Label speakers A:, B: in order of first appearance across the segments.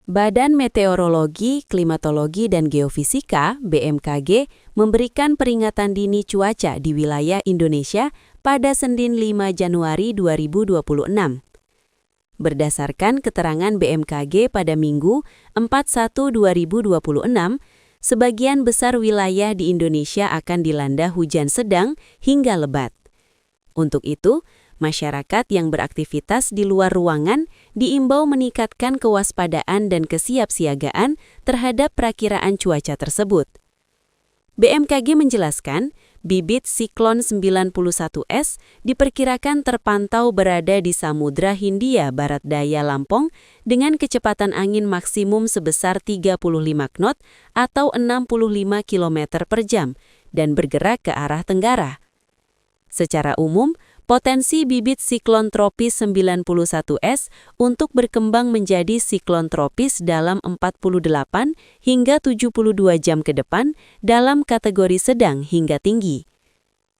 A: Badan Meteorologi, Klimatologi, dan Geofisika (BMKG) memberikan peringatan dini cuaca di wilayah Indonesia pada Senin 5 Januari 2026. Berdasarkan keterangan BMKG pada Minggu 4/1/2026, sebagian besar wilayah di Indonesia akan dilanda hujan sedang hingga lebat. Untuk itu, masyarakat yang beraktivitas di luar ruangan diimbau meningkatkan kewaspadaan dan kesiapsiagaan terhadap perakiraan cuaca tersebut. BMKG menjelaskan, bibit siklon 91S diperkirakan terpantau berada di Samudra Hindia Barat Daya Lampung dengan kecepatan angin maksimum sebesar 35 knot atau 65 km per jam dan bergerak ke arah tenggara. Secara umum, potensi bibit siklon tropis 91S untuk berkembang menjadi siklon tropis dalam 48 hingga 72 jam ke depan dalam kategori sedang hingga tinggi.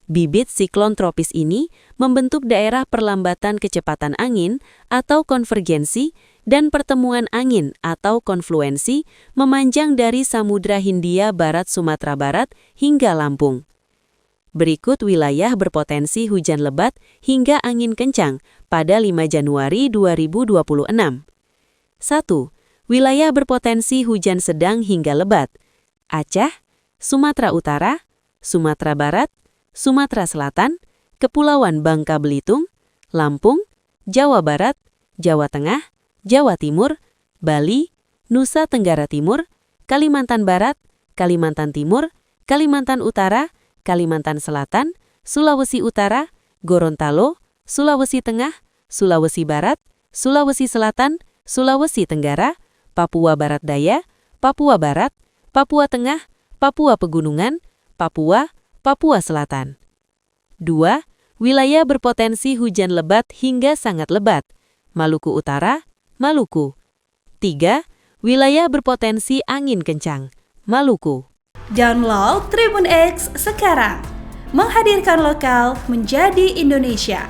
A: Bibit siklon tropis ini membentuk daerah perlambatan kecepatan angin atau konvergensi dan pertemuan angin atau konfluensi memanjang dari Samudra Hindia Barat Sumatera Barat hingga Lampung. Berikut wilayah berpotensi hujan lebat hingga angin kencang pada 5 Januari 2026. 1. Wilayah berpotensi hujan sedang hingga lebat: Aceh, Sumatera Utara, Sumatera Barat, Sumatera Selatan, Kepulauan Bangka Belitung, Lampung, Jawa Barat, Jawa Tengah, Jawa Timur, Bali, Nusa Tenggara Timur, Kalimantan Barat, Kalimantan Timur, Kalimantan Utara, Kalimantan Selatan, Sulawesi Utara, Gorontalo, Sulawesi Tengah, Sulawesi Barat, Sulawesi Selatan, Sulawesi Tenggara, Papua Barat Daya, Papua Barat, Papua Tengah, Papua Pegunungan, Papua, Papua Selatan. 2. Wilayah berpotensi hujan lebat hingga sangat lebat: Maluku Utara, Maluku. 3. Wilayah berpotensi angin kencang: Maluku.
B: Download Tribun X sekarang, menghadirkan lokal menjadi Indonesia.